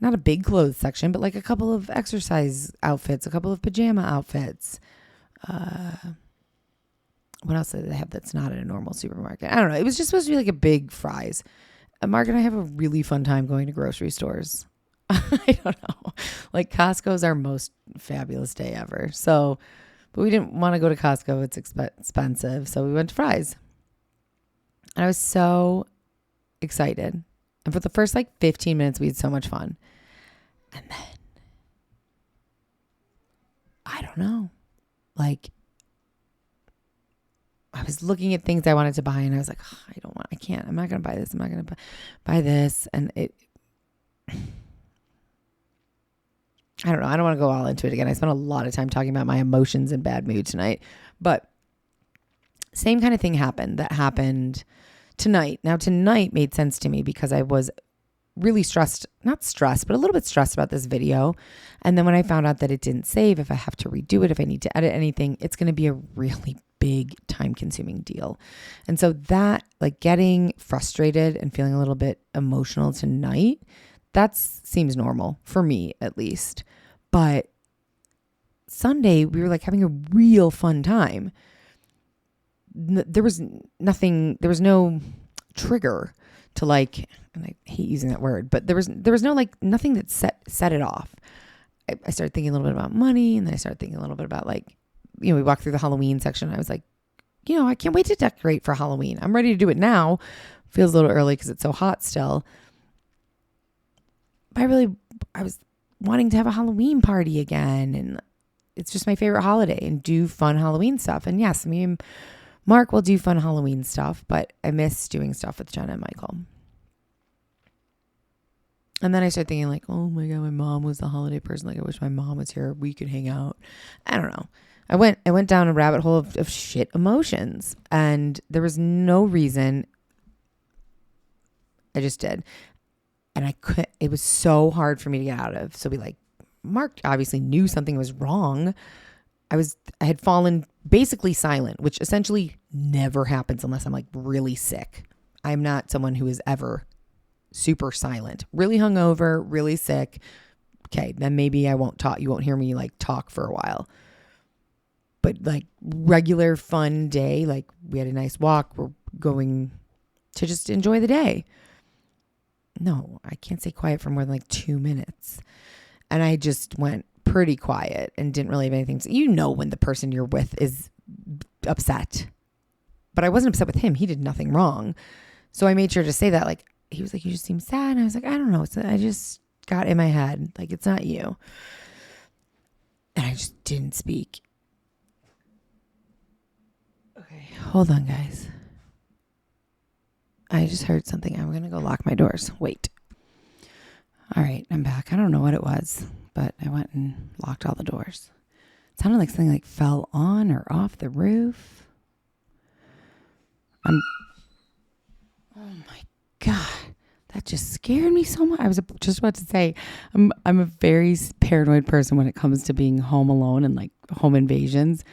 Not a big clothes section, but like a couple of exercise outfits, a couple of pajama outfits. What else did they have that's not in a normal supermarket? I don't know. It was just supposed to be like a big Fry's. Mark and I have a really fun time going to grocery stores. I don't know. Like Costco's our most fabulous day ever. So, but we didn't want to go to Costco. It's expensive. So we went to Fry's. And I was so excited. And for the first like 15 minutes, we had so much fun. And then, I don't know. Like, I was looking at things I wanted to buy, and I was like, oh, I can't. I'm not going to buy this. I'm not going to buy this. And I don't know. I don't want to go all into it again. I spent a lot of time talking about my emotions and bad mood tonight. But same kind of thing happened tonight. Now, tonight made sense to me because I was really stressed, not stressed, but a little bit stressed about this video. And then when I found out that it didn't save, if I have to redo it, if I need to edit anything, it's going to be a really big time-consuming deal. And so that, like, getting frustrated and feeling a little bit emotional tonight, that seems normal for me, at least. But Sunday, we were like having a real fun time. There was no trigger to like, and I hate using that word, but there was no like nothing that set it off. I started thinking a little bit about money, and then I started thinking a little bit about like, we walked through the Halloween section. And I was like, I can't wait to decorate for Halloween. I'm ready to do it now. Feels a little early because it's so hot still. But I was wanting to have a Halloween party again, and it's just my favorite holiday, and do fun Halloween stuff. And yes, me and Mark will do fun Halloween stuff, but I miss doing stuff with Jenna and Michael. And then I started thinking like, oh my God, my mom was the holiday person. Like, I wish my mom was here. We could hang out. I don't know. I went down a rabbit hole of shit emotions, and there was no reason. I just did. And it was so hard for me to get out of. So Mark obviously knew something was wrong. I had fallen basically silent, which essentially never happens unless I'm like really sick. I'm not someone who is ever super silent, really hungover, really sick. Okay, then maybe I won't talk. You won't hear me like talk for a while. But like regular fun day, like we had a nice walk. We're going to just enjoy the day. No, I can't stay quiet for more than like 2 minutes. And I just went pretty quiet and didn't really have anything to, when the person you're with is upset. But I wasn't upset with him. He did nothing wrong. So I made sure to say that. Like, he was like, you just seem sad. And I was like, I don't know. I just got in my head. Like, it's not you. And I just didn't speak. Okay, hold on, guys. I just heard something. I'm going to go lock my doors. Wait. All right, I'm back. I don't know what it was, but I went and locked all the doors. It sounded like something like fell on or off the roof. Oh my God. That just scared me so much. I was just about to say, I'm a very paranoid person when it comes to being home alone and like home invasions.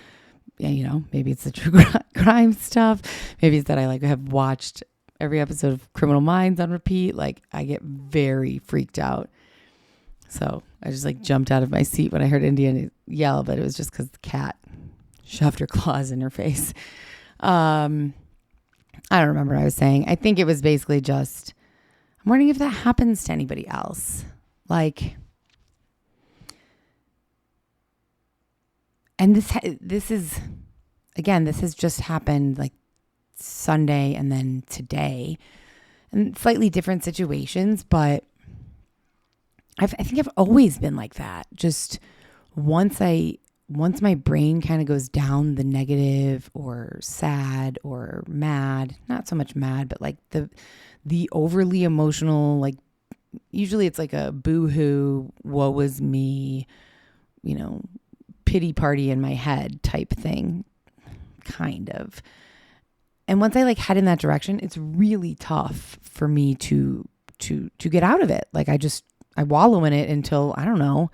Yeah, maybe it's the true crime stuff. Maybe it's that I like have watched every episode of Criminal Minds on repeat. Like I get very freaked out. So I just like jumped out of my seat when I heard Indiana yell, but it was just because the cat shoved her claws in her face. I don't remember what I was saying. I think it was basically just, I'm wondering if that happens to anybody else. Like, and this has just happened like Sunday and then today, and slightly different situations, but I think I've always been like that. Just once my brain kind of goes down the negative or sad or mad, not so much mad, but like the overly emotional, like usually it's like a boo-hoo, woe is me, pity party in my head type thing, kind of. And once I like head in that direction, it's really tough for me to get out of it. Like I wallow in it until, I don't know,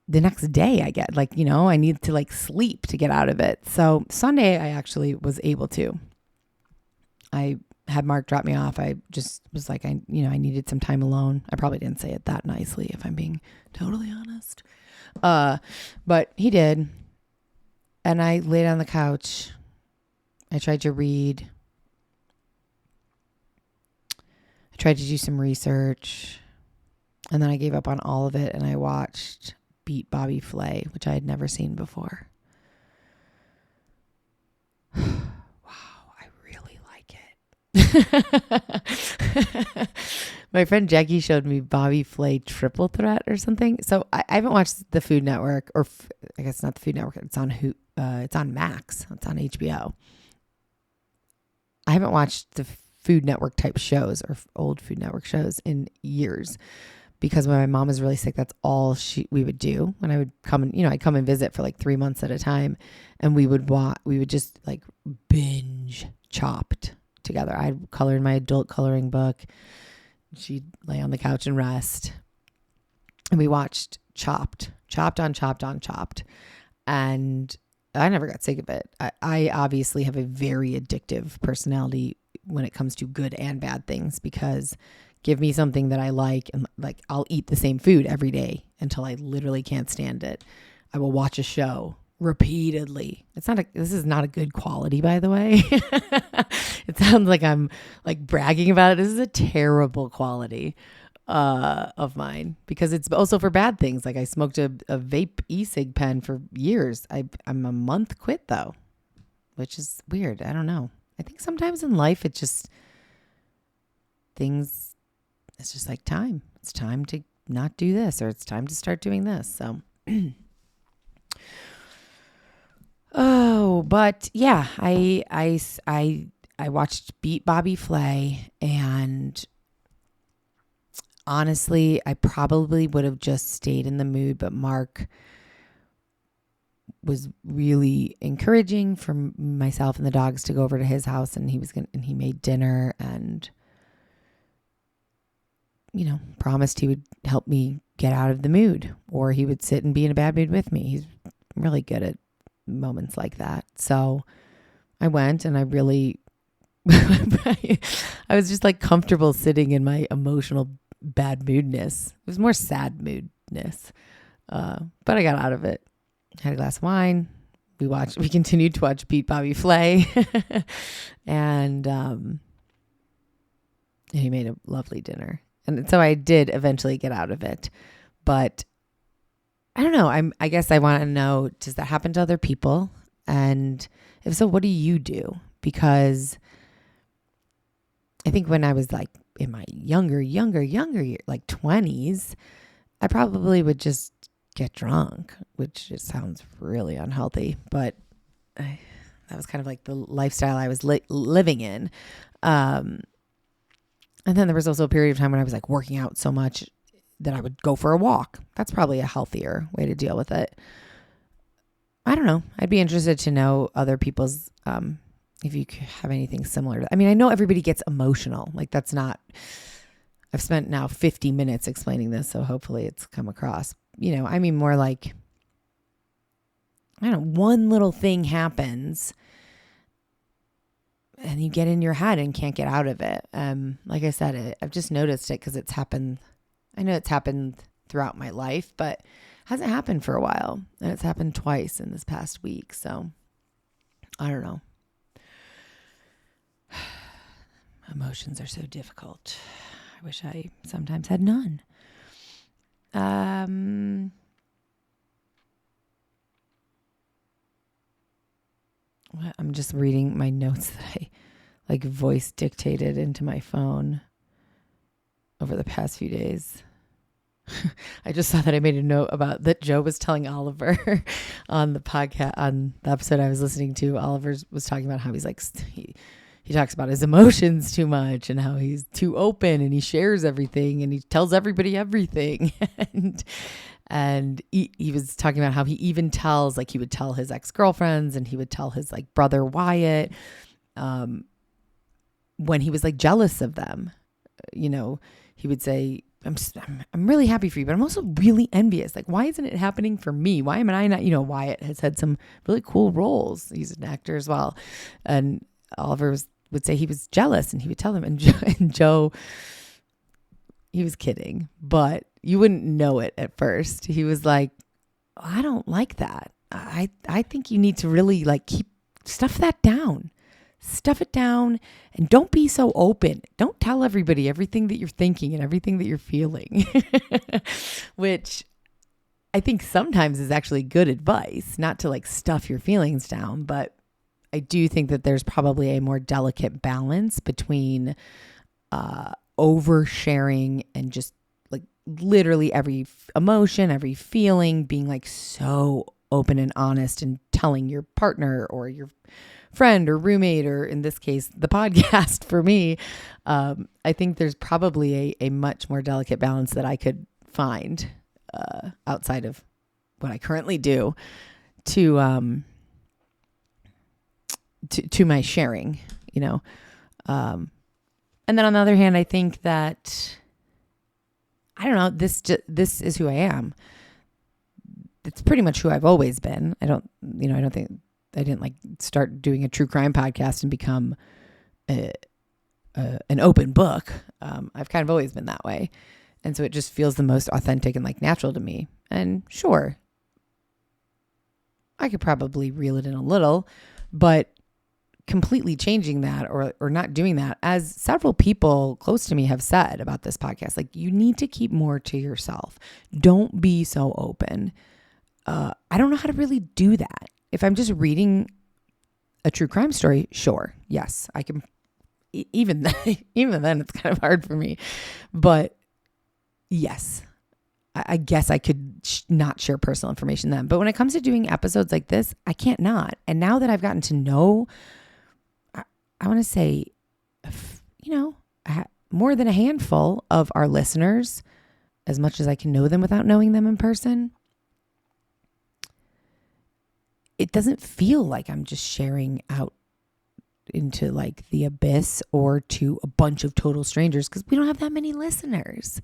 the next day I get like, I need to like sleep to get out of it. So Sunday I actually was able to. I had Mark drop me off. I just was like, I needed some time alone. I probably didn't say it that nicely if I'm being totally honest. But he did. And I laid on the couch. I tried to read. I tried to do some research. And then I gave up on all of it and I watched Beat Bobby Flay, which I had never seen before. Wow, I really like it. My friend Jackie showed me Bobby Flay Triple Threat or something. So I haven't watched the Food Network, or I guess not the Food Network. It's on it's on Max. It's on HBO. I haven't watched the Food Network type shows or old Food Network shows in years. Because when my mom was really sick, that's all we would do. When I would come and, I'd come and visit for like 3 months at a time. And we would just like binge Chopped together. I'd color in my adult coloring book. She'd lay on the couch and rest. And we watched Chopped on Chopped on Chopped. And I never got sick of it. I obviously have a very addictive personality when it comes to good and bad things, because give me something that I like, and like I'll eat the same food every day until I literally can't stand it. I will watch a show repeatedly. This is not a good quality, by the way. It sounds like I'm like bragging about it. This is a terrible quality of mine, because it's also for bad things. Like I smoked a vape e-cig pen for years. I'm a month quit though, which is weird. I don't know. I think sometimes in life it's just it's just like time. It's time to not do this, or it's time to start doing this. So, but yeah, I watched Beat Bobby Flay, and honestly, I probably would have just stayed in the mood, but Mark was really encouraging for myself and the dogs to go over to his house, and he made dinner and promised he would help me get out of the mood, or he would sit and be in a bad mood with me. He's really good at moments like that. So I went, and I really, I was just like comfortable sitting in my emotional bad moodness. It was more sad moodness. But I got out of it. Had a glass of wine. We continued to watch Beat Bobby Flay. And he made a lovely dinner. And so I did eventually get out of it. But I don't know. I guess I want to know, does that happen to other people? And if so, what do you do? Because I think when I was like in my younger year, like 20s, I probably would just get drunk, which just sounds really unhealthy. But that was kind of like the lifestyle I was living in. And then there was also a period of time when I was like working out so much that I would go for a walk. That's probably a healthier way to deal with it. I don't know. I'd be interested to know other people's, if you have anything similar. I mean, I know everybody gets emotional. Like that's not, I've spent now 50 minutes explaining this, so hopefully it's come across. I mean more like, I don't know, one little thing happens and you get in your head and can't get out of it. Like I said, I've just noticed it because it's happened. I know it's happened throughout my life, but hasn't happened for a while. And it's happened twice in this past week. So I don't know. Emotions are so difficult. I wish I sometimes had none. I'm just reading my notes that I voice dictated into my phone over the past few days. I just saw that I made a note about that Joe was telling Oliver on the podcast, on the episode I was listening to. Oliver was talking about how he's like, he talks about his emotions too much and how he's too open and he shares everything and he tells everybody everything. And he was talking about how he even tells, like he would tell his ex-girlfriends and he would tell his like brother Wyatt, when he was like jealous of them. He would say, I'm really happy for you, but I'm also really envious. Like, why isn't it happening for me? Why am I not, Wyatt has had some really cool roles. He's an actor as well. And Oliver would say he was jealous and he would tell them, and Joe, he was kidding, but you wouldn't know it at first. He was like, I don't like that. I think you need to really like stuff that down. Stuff it down and don't be so open. Don't tell everybody everything that you're thinking and everything that you're feeling, which I think sometimes is actually good advice, not to like stuff your feelings down. But I do think that there's probably a more delicate balance between oversharing and just like literally every emotion, every feeling being like so open and honest and telling your partner or your friend or roommate, or in this case, the podcast for me. I think there's probably a much more delicate balance that I could find outside of what I currently do to my sharing, and then on the other hand, I think that, I don't know, this is who I am. It's pretty much who I've always been. I don't think I didn't like start doing a true crime podcast and become an open book. I've kind of always been that way. And so it just feels the most authentic and like natural to me. And sure, I could probably reel it in a little, but completely changing that or not doing that, as several people close to me have said about this podcast, like you need to keep more to yourself. Don't be so open. I don't know how to really do that. If I'm just reading a true crime story, sure. Yes, I can. Even then, it's kind of hard for me. But yes, I guess I could not share personal information then. But when it comes to doing episodes like this, I can't not. And now that I've gotten to know, I want to say, more than a handful of our listeners, as much as I can know them without knowing them in person, it doesn't feel like I'm just sharing out into like the abyss or to a bunch of total strangers, because we don't have that many listeners,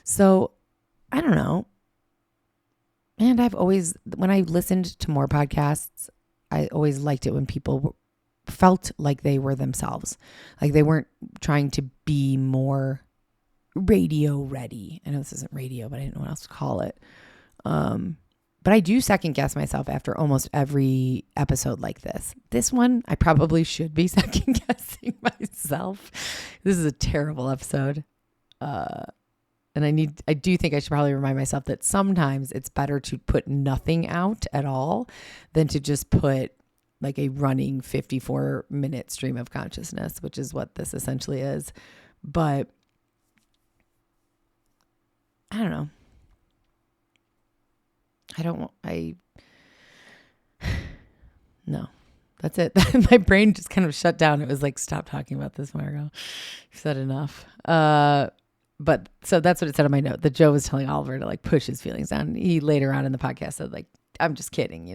So I don't know. And when I listened to more podcasts, I always liked it when people felt like they were themselves, like they weren't trying to be more radio ready. I know this isn't radio, but I didn't know what else to call it. But I do second guess myself after almost every episode like this. This one, I probably should be second guessing myself. This is a terrible episode. And I do think I should probably remind myself that sometimes it's better to put nothing out at all than to just put like a running 54-minute stream of consciousness, which is what this essentially is. But I don't know. No, that's it. My brain just kind of shut down. It was like, stop talking about this, Margot. You've said enough. But so that's what it said on my note, that Joe was telling Oliver to like push his feelings down. He later on in the podcast said like, I'm just kidding,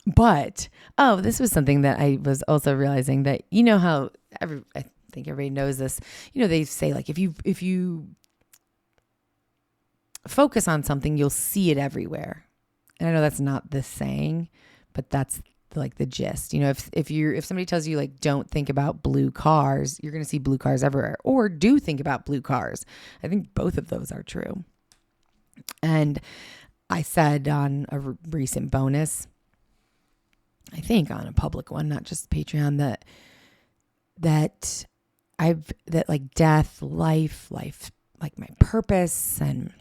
But, this was something that I was also realizing that, how I think everybody knows this, they say like, if you focus on something, you'll see it everywhere. And I know that's not the saying, but that's like the gist. If somebody tells you like, don't think about blue cars, you're going to see blue cars everywhere, or do think about blue cars. I think both of those are true. And I said on a recent bonus, I think on a public one, not just Patreon, that like death, life, like my purpose and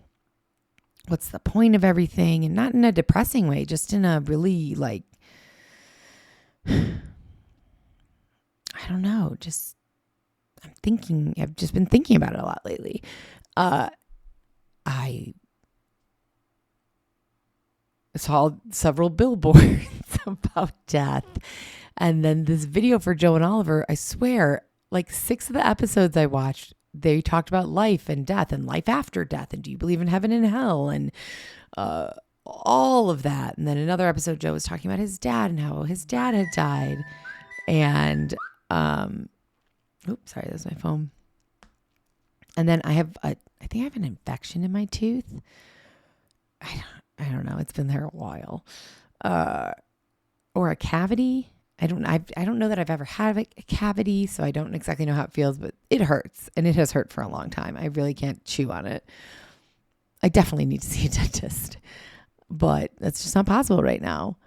what's the point of everything, and not in a depressing way, just in a really like, I don't know, I've just been thinking about it a lot lately. I saw several billboards about death. And then this video for Joe and Oliver, I swear, like 6 of the episodes I watched, they talked about life and death and life after death. And do you believe in heaven and hell? And all of that. And then another episode, Joe was talking about his dad and how his dad had died. And, oops, sorry, that's my phone. And then I think I have an infection in my tooth. I don't know. It's been there a while. Or a cavity. I don't know that I've ever had a cavity, so I don't exactly know how it feels, but it hurts, and it has hurt for a long time. I really can't chew on it. I definitely need to see a dentist, but that's just not possible right now.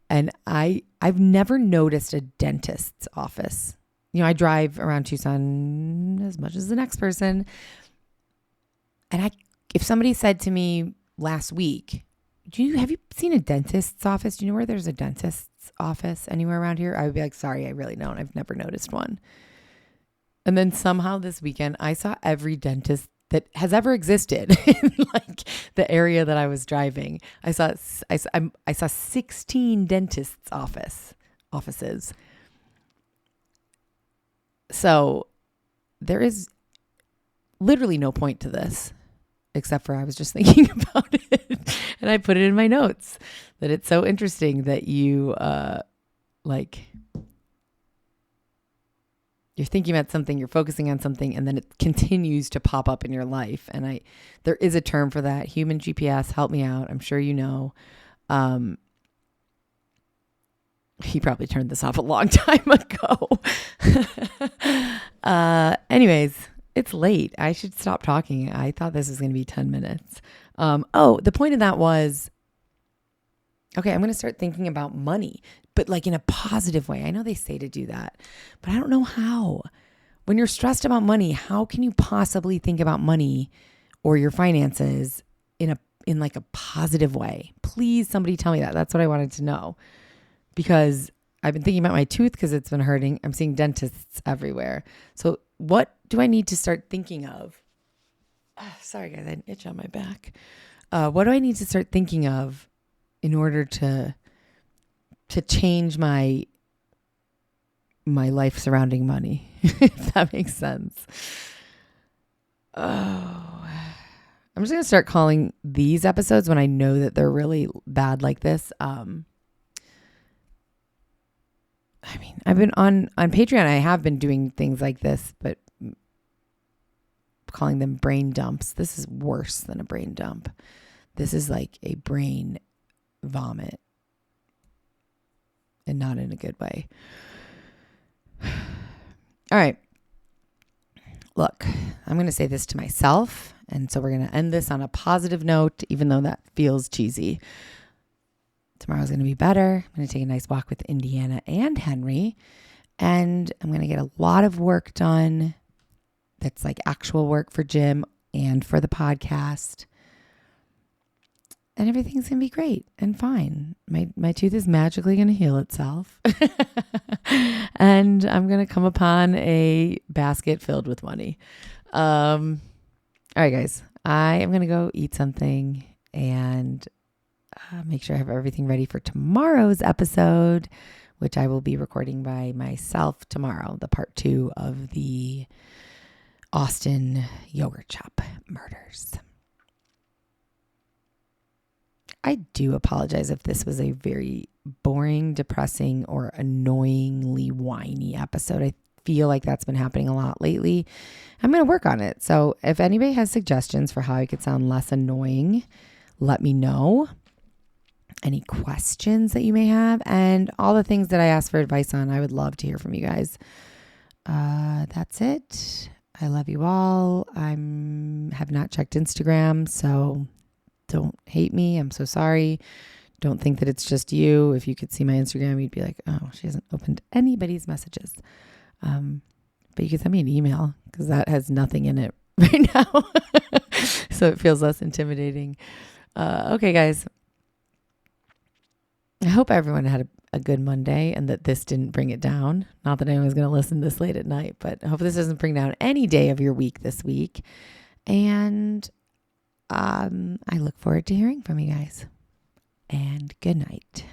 And I've never noticed a dentist's office. I drive around Tucson as much as the next person. And if somebody said to me last week, have you seen a dentist's office? Do you know where there's a dentist's office anywhere around here? I would be like, sorry, I really don't. I've never noticed one. And then somehow this weekend, I saw every dentist that has ever existed in like the area that I was driving. I saw 16 dentists' offices. So there is literally no point to this, except for I was just thinking about it and I put it in my notes that it's so interesting that you, you're thinking about something, you're focusing on something, and then it continues to pop up in your life. And there is a term for that. Human GPS, help me out. I'm sure you know. He probably turned this off a long time ago. Anyways, it's late. I should stop talking. I thought this was going to be 10 minutes. The point of that was, okay, I'm going to start thinking about money, but like in a positive way. I know they say to do that, but I don't know how. When you're stressed about money, how can you possibly think about money or your finances in like a positive way? Please, somebody tell me that. That's what I wanted to know, because I've been thinking about my tooth because it's been hurting. I'm seeing dentists everywhere. So what do I need to start thinking of? Sorry, guys, I had an itch on my back. What do I need to start thinking of in order to change my life surrounding money, if that makes sense? Oh, I'm just going to start calling these episodes when I know that they're really bad like this. I mean, I've been on Patreon. I have been doing things like this, but calling them brain dumps. This is worse than a brain dump. This is like a brain vomit, and not in a good way. All right. Look, I'm going to say this to myself. And so we're going to end this on a positive note, even though that feels cheesy. Tomorrow's going to be better. I'm going to take a nice walk with Indiana and Henry. And I'm going to get a lot of work done. That's like actual work for Jim and for the podcast. And everything's going to be great and fine. My tooth is magically going to heal itself. And I'm going to come upon a basket filled with money. All right, guys. I am going to go eat something and make sure I have everything ready for tomorrow's episode, which I will be recording by myself tomorrow, the part 2 of the Austin yogurt shop murders. I do apologize if this was a very boring, depressing, or annoyingly whiny episode. I feel like that's been happening a lot lately. I'm going to work on it. So if anybody has suggestions for how I could sound less annoying, let me know. Any questions that you may have, and all the things that I asked for advice on, I would love to hear from you guys. That's it. I love you all. Have not checked Instagram, so don't hate me. I'm so sorry. Don't think that it's just you. If you could see my Instagram, you'd be like, oh, she hasn't opened anybody's messages. But you can send me an email because that has nothing in it right now. So it feels less intimidating. Okay, guys. I hope everyone had a good Monday and that this didn't bring it down. Not that anyone's going to listen this late at night, but I hope this doesn't bring down any day of your week this week. And I look forward to hearing from you guys. And good night.